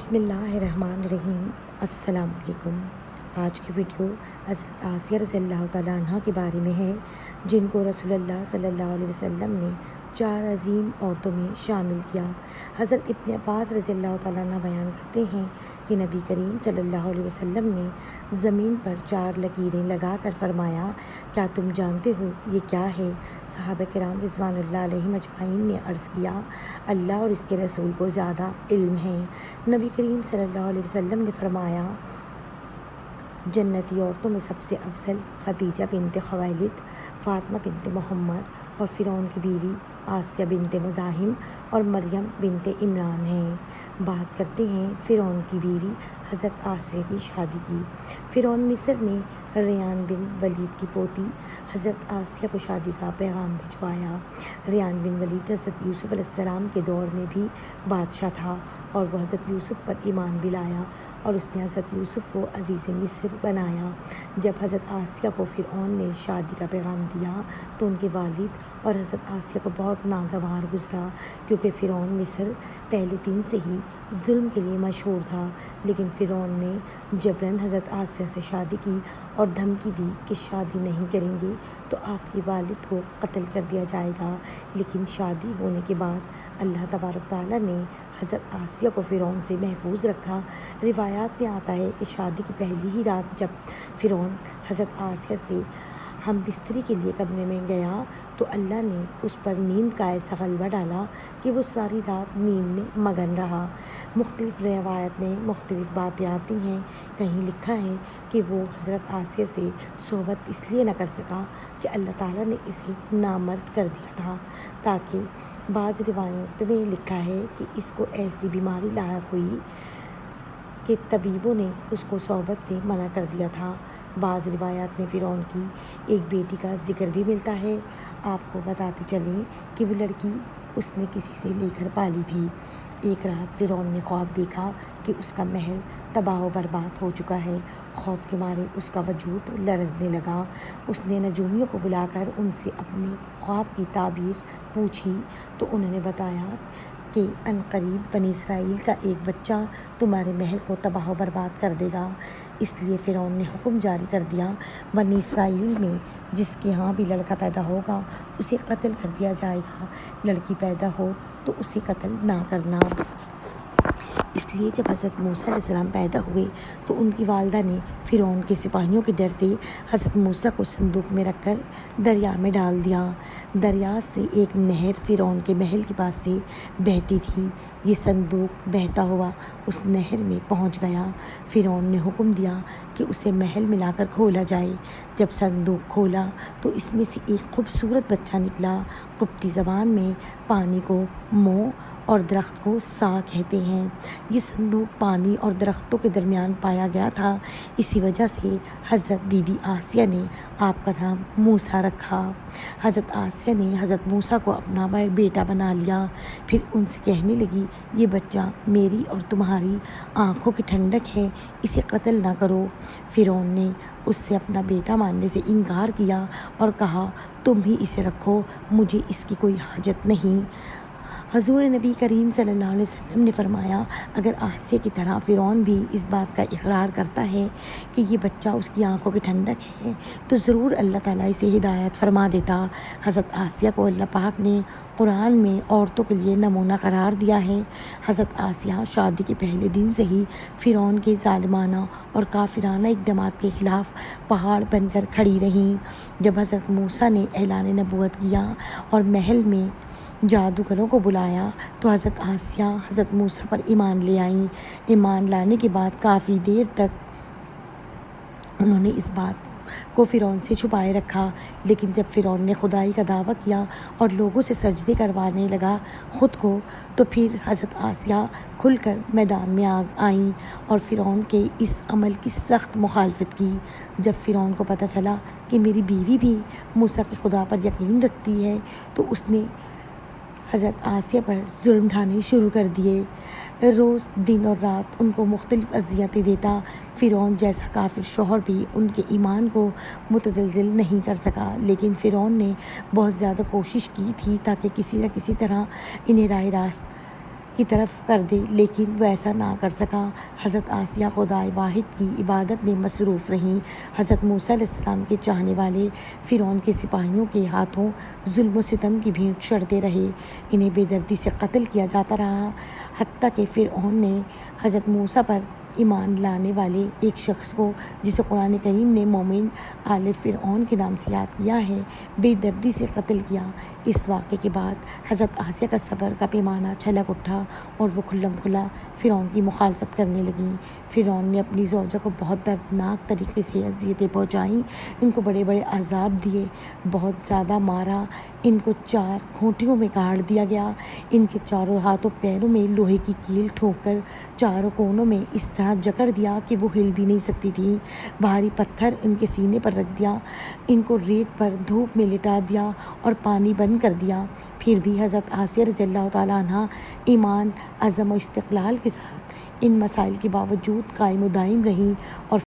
بسم اللہ الرحمن الرحیم۔ السلام علیکم۔ آج کی ویڈیو حضرت آسیہ رضی اللہ تعالیٰ عنہ کے بارے میں ہے، جن کو رسول اللہ صلی اللہ علیہ وسلم نے 4 عظیم عورتوں میں شامل کیا۔ حضرت ابن عباس رضی اللہ تعالیٰ عنہ بیان کرتے ہیں کہ نبی کریم صلی اللہ علیہ وسلم نے زمین پر 4 لکیریں لگا کر فرمایا، کیا تم جانتے ہو یہ کیا ہے؟ صحابہ کرام رضوان اللہ علیہم اجمعین نے عرض کیا، اللہ اور اس کے رسول کو زیادہ علم ہے۔ نبی کریم صلی اللہ علیہ وسلم نے فرمایا، جنتی عورتوں میں سب سے افضل خدیجہ بنت خویلد، فاطمہ بنت محمد اور فرعون کی بیوی آسیہ بنت مزاحم اور مریم بنت عمران ہیں۔ بات کرتے ہیں فرعون کی بیوی حضرت آسیہ کی شادی کی۔ فرعون مصر نے ریان بن ولید کی پوتی حضرت آسیہ کو شادی کا پیغام بھجوایا۔ ریان بن ولید حضرت یوسف علیہ السلام کے دور میں بھی بادشاہ تھا اور وہ حضرت یوسف پر ایمان بھی لایا اور اس نے حضرت یوسف کو عزیز مصر بنایا۔ جب حضرت آسیہ کو فرعون نے شادی کا پیغام دیا تو ان کے والد اور حضرت آسیہ کو بہت ناگوار گزرا، کیونکہ فرعون مصر پہلے دن سے ہی ظلم کے لیے مشہور تھا۔ لیکن فرعون نے جبراً حضرت آسیہ سے شادی کی اور دھمکی دی کہ شادی نہیں کریں گے تو آپ کے والد کو قتل کر دیا جائے گا۔ لیکن شادی ہونے کے بعد اللہ تبارک تعالیٰ نے حضرت آسیہ کو فرعون سے محفوظ رکھا۔ روایات میں آتا ہے کہ شادی کی پہلی ہی رات جب فرعون حضرت آسیہ سے ہم بستری کے لیے کمرے میں گیا تو اللہ نے اس پر نیند کا ایسا غلبہ ڈالا کہ وہ ساری رات نیند میں مگن رہا۔ مختلف روایات میں مختلف باتیں آتی ہیں۔ کہیں لکھا ہے کہ وہ حضرت آسیہ سے صحبت اس لیے نہ کر سکا کہ اللہ تعالیٰ نے اسے نامرد کر دیا تھا، تاکہ بعض روایات میں لکھا ہے کہ اس کو ایسی بیماری لاحق ہوئی کہ طبیبوں نے اس کو صحبت سے منع کر دیا تھا۔ بعض روایات میں فرعون کی ایک بیٹی کا ذکر بھی ملتا ہے۔ آپ کو بتاتے چلیں کہ وہ لڑکی اس نے کسی سے لے کر پالی تھی۔ ایک رات فرعون نے خواب دیکھا کہ اس کا محل تباہ و برباد ہو چکا ہے۔ خوف کے مارے اس کا وجود لرزنے لگا۔ اس نے نجومیوں کو بلا کر ان سے اپنے خواب کی تعبیر پوچھی تو انہوں نے بتایا کہ عنقریب بنی اسرائیل کا ایک بچہ تمہارے محل کو تباہ و برباد کر دے گا۔ اس لیے فرعون نے حکم جاری کر دیا، بنی اسرائیل میں جس کے ہاں بھی لڑکا پیدا ہوگا اسے قتل کر دیا جائے گا، لڑکی پیدا ہو تو اسے قتل نہ کرنا۔ اس لیے جب حضرت موسیٰ علیہ السلام پیدا ہوئے تو ان کی والدہ نے فرعون کے سپاہیوں کے ڈر سے حضرت موسیٰ کو صندوق میں رکھ کر دریا میں ڈال دیا۔ دریا سے ایک نہر فرعون کے محل کے پاس سے بہتی تھی۔ یہ صندوق بہتا ہوا اس نہر میں پہنچ گیا۔ فرعون نے حکم دیا کہ اسے محل میں لا کر کھولا جائے۔ جب صندوق کھولا تو اس میں سے ایک خوبصورت بچہ نکلا۔ قبطی زبان میں پانی کو مو اور درخت کو سا کہتے ہیں۔ یہ صندوق پانی اور درختوں کے درمیان پایا گیا تھا، اسی وجہ سے حضرت بی بی آسیہ نے آپ کا نام موسیٰ رکھا۔ حضرت آسیہ نے حضرت موسیٰ کو اپنا بیٹا بنا لیا، پھر ان سے کہنے لگی، یہ بچہ میری اور تمہاری آنکھوں کی ٹھنڈک ہے، اسے قتل نہ کرو۔ فرعون نے اس سے اپنا بیٹا ماننے سے انکار کیا اور کہا، تم ہی اسے رکھو، مجھے اس کی کوئی حاجت نہیں۔ حضور نبی کریم صلی اللہ علیہ وسلم نے فرمایا، اگر آسیہ کی طرح فرعون بھی اس بات کا اقرار کرتا ہے کہ یہ بچہ اس کی آنکھوں کی ٹھنڈک ہے تو ضرور اللہ تعالیٰ اسے ہدایت فرما دیتا۔ حضرت آسیہ کو اللہ پاک نے قرآن میں عورتوں کے لیے نمونہ قرار دیا ہے۔ حضرت آسیہ شادی کے پہلے دن سے ہی فرعون کے ظالمانہ اور کافرانہ اقدامات کے خلاف پہاڑ بن کر کھڑی رہیں۔ جب حضرت موسیٰ نے اعلان نبوت کیا اور محل میں جادوگروں کو بلایا تو حضرت آسیہ حضرت موسیٰ پر ایمان لے آئیں۔ ایمان لانے کے بعد کافی دیر تک انہوں نے اس بات کو فرعون سے چھپائے رکھا، لیکن جب فرعون نے خدائی کا دعویٰ کیا اور لوگوں سے سجدے کروانے لگا خود کو، تو پھر حضرت آسیہ کھل کر میدان میں آئیں اور فرعون کے اس عمل کی سخت مخالفت کی۔ جب فرعون کو پتہ چلا کہ میری بیوی بھی موسیٰ کے خدا پر یقین رکھتی ہے تو اس نے حضرت آسیہ پر ظلم ڈھانے شروع کر دیے۔ روز دن اور رات ان کو مختلف اذیتیں دیتا۔ فرعون جیسا کافر شوہر بھی ان کے ایمان کو متزلزل نہیں کر سکا، لیکن فرعون نے بہت زیادہ کوشش کی تھی تاکہ کسی نہ کسی طرح انہیں راہ راست کی طرف کر دے، لیکن وہ ایسا نہ کر سکا۔ حضرت آسیہ خدائے واحد کی عبادت میں مصروف رہیں۔ حضرت موسیٰ علیہ السلام کے چاہنے والے فرعون کے سپاہیوں کے ہاتھوں ظلم و ستم کی بھیٹ چڑھتے رہے، انہیں بے دردی سے قتل کیا جاتا رہا، حتیٰ کہ فرعون نے حضرت موسیٰ پر ایمان لانے والے ایک شخص کو، جسے قرآن کریم نے مومن آل فرعون کے نام سے یاد کیا ہے، بے دردی سے قتل کیا۔ اس واقعے کے بعد حضرت آسیہ کا صبر کا پیمانہ چھلک اٹھا اور وہ کھلم کھلا فرعون کی مخالفت کرنے لگیں۔ فرعون نے اپنی زوجہ کو بہت دردناک طریقے سے اذیتیں پہنچائیں، ان کو بڑے بڑے عذاب دیے، بہت زیادہ مارا، ان کو 4 کھوٹیوں میں کاٹ دیا گیا، ان کے چاروں ہاتھوں پیروں میں لوہے کی کیل ٹھوک کر چاروں کونوں میں اس طرح جکڑ دیا کہ وہ ہل بھی نہیں سکتی تھیں، بھاری پتھر ان کے سینے پر رکھ دیا، ان کو ریت پر دھوپ میں لٹا دیا اور پانی بند کر دیا۔ پھر بھی حضرت آسیہ رضی اللہ تعالیٰ عنہ ایمان، عزم و استقلال کے ساتھ ان مسائل کے باوجود قائم و دائم رہیں اور